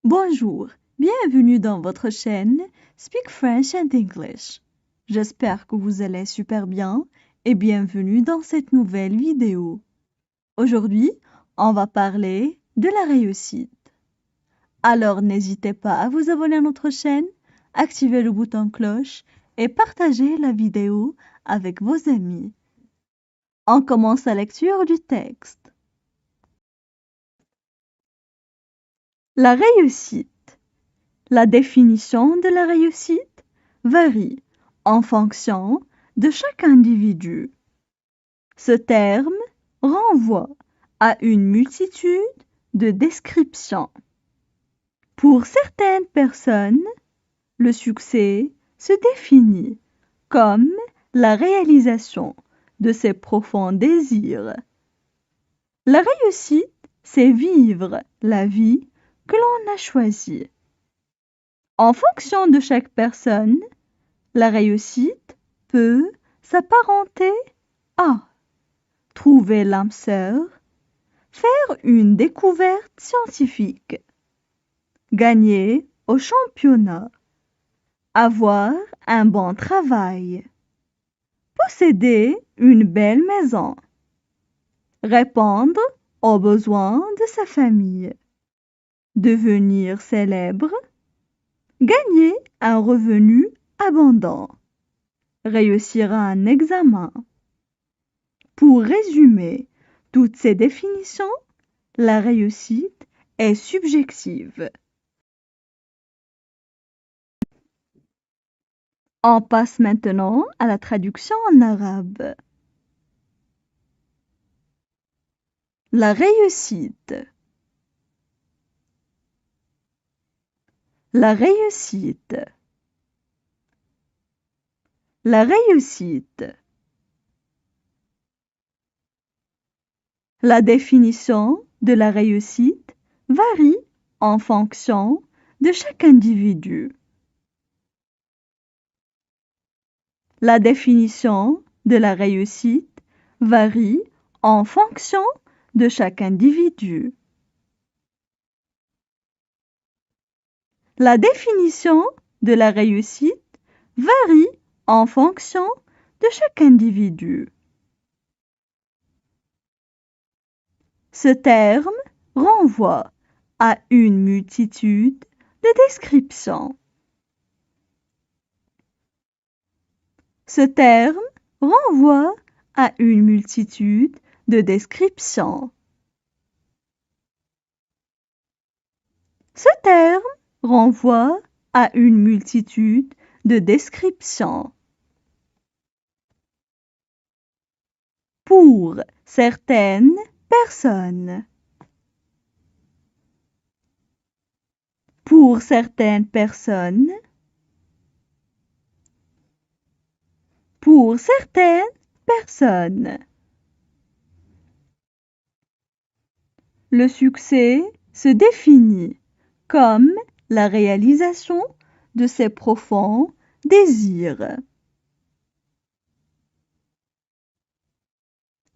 Bonjour, bienvenue dans votre chaîne Speak French and English. J'espère que vous allez super bien et bienvenue dans cette nouvelle vidéo. Aujourd'hui, on va parler de la réussite. Alors n'hésitez pas à vous abonner à notre chaîne, activer le bouton cloche et partager la vidéo avec vos amis. On commence la lecture du texte. La réussite. La définition de la réussite varie en fonction de chaque individu. Ce terme renvoie à une multitude de descriptions. Pour certaines personnes, le succès se définit comme la réalisation de ses profonds désirs. La réussite, c'est vivre la vie que l'on a choisie. En fonction de chaque personne, la réussite peut s'apparenter à trouver l'âme sœur, faire une découverte scientifique, gagner au championnat, avoir un bon travail, posséder une belle maison, répondre aux besoins de sa famille, devenir célèbre, gagner un revenu abondant, réussir un examen. Pour résumer toutes ces définitions, la réussite est subjective. On passe maintenant à la traduction en arabe. La réussite. La réussite. La réussite. La définition de la réussite varie en fonction de chaque individu. La définition de la réussite varie en fonction de chaque individu. La définition de la réussite varie en fonction de chaque individu. Ce terme renvoie à une multitude de descriptions. Ce terme renvoie à une multitude de descriptions. Ce terme renvoie à une multitude de descriptions. Pour certaines personnes. Pour certaines personnes. Pour certaines personnes. Le succès se définit comme la réalisation de ses profonds désirs.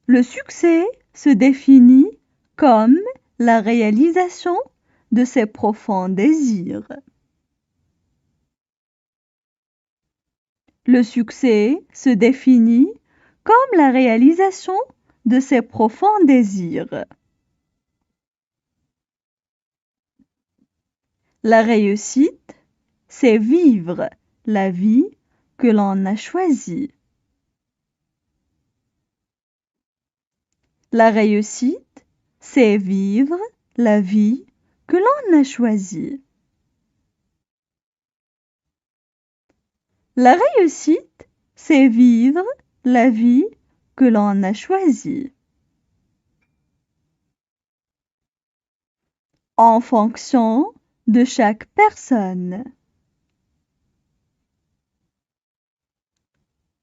Le succès se définit comme la réalisation de ses profonds désirs. Le succès se définit comme la réalisation de ses profonds désirs. La réussite, c'est vivre la vie que l'on a choisie. La réussite, c'est vivre la vie que l'on a choisie. La réussite, c'est vivre la vie que l'on a choisie. En fonction de chaque personne.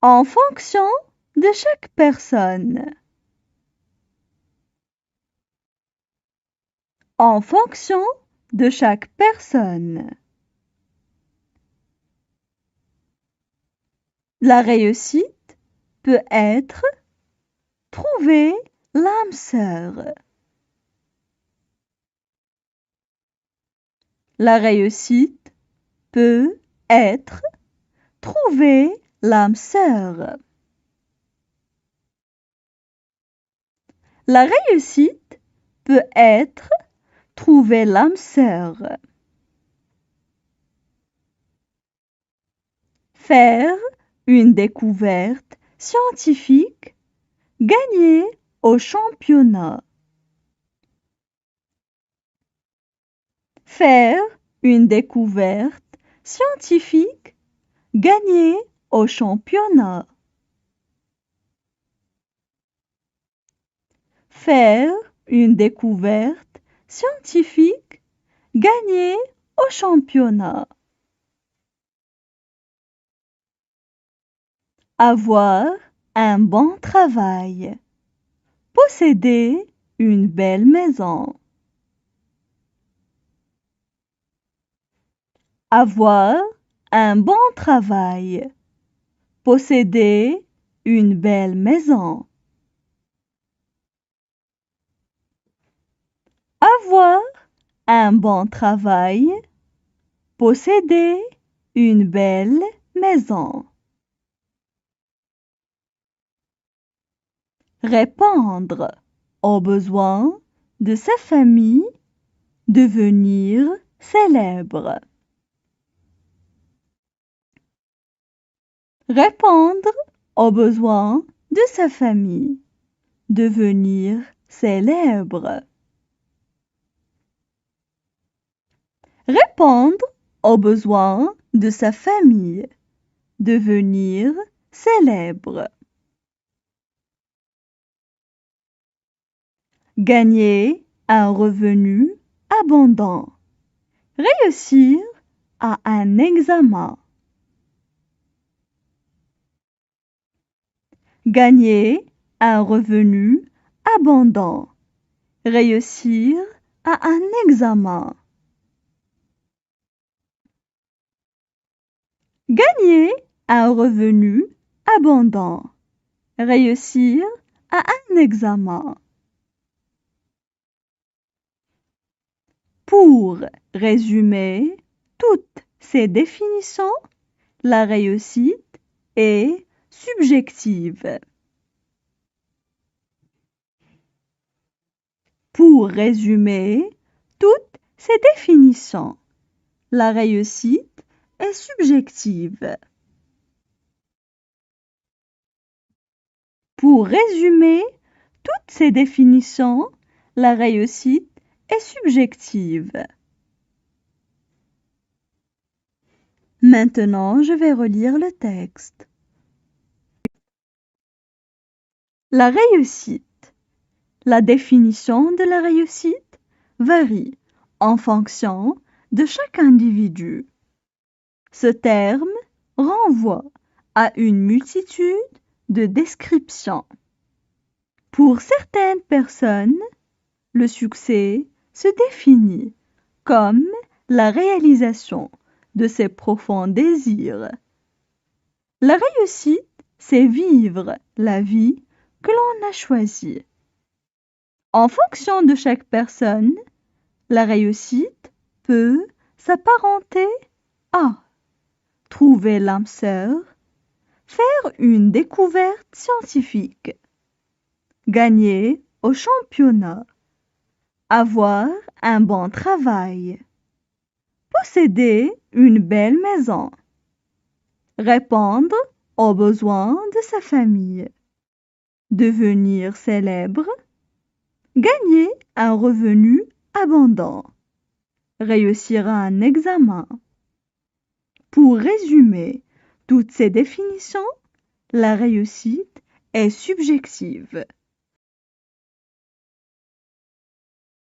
En fonction de chaque personne. En fonction de chaque personne. La réussite peut être trouver l'âme sœur. La réussite peut être trouver l'âme sœur. La réussite peut être trouver l'âme sœur. Faire une découverte scientifique, gagner au championnat. Faire une découverte scientifique, gagner au championnat. Faire une découverte scientifique, gagner au championnat. Avoir un bon travail. Posséder une belle maison. Avoir un bon travail. Posséder une belle maison. Avoir un bon travail. Posséder une belle maison. Répondre aux besoins de sa famille, devenir célèbre. Répondre aux besoins de sa famille, devenir célèbre. Répondre aux besoins de sa famille, devenir célèbre. Gagner un revenu abondant. Réussir à un examen. Gagner un revenu abondant. Réussir à un examen. Gagner un revenu abondant. Réussir à un examen. Pour résumer toutes ces définitions, la réussite est subjective. Pour résumer toutes ces définitions, la réussite est subjective. Pour résumer toutes ces définitions, la réussite est subjective. Maintenant, je vais relire le texte. La réussite. La définition de la réussite varie en fonction de chaque individu. Ce terme renvoie à une multitude de descriptions. Pour certaines personnes, le succès se définit comme la réalisation de ses profonds désirs. La réussite, c'est vivre la vie que l'on a choisie. En fonction de chaque personne, la réussite peut s'apparenter à trouver l'âme sœur, faire une découverte scientifique, gagner au championnat, avoir un bon travail, posséder une belle maison, répondre aux besoins de sa famille, devenir célèbre, gagner un revenu abondant, réussir à un examen. Pour résumer toutes ces définitions, la réussite est subjective.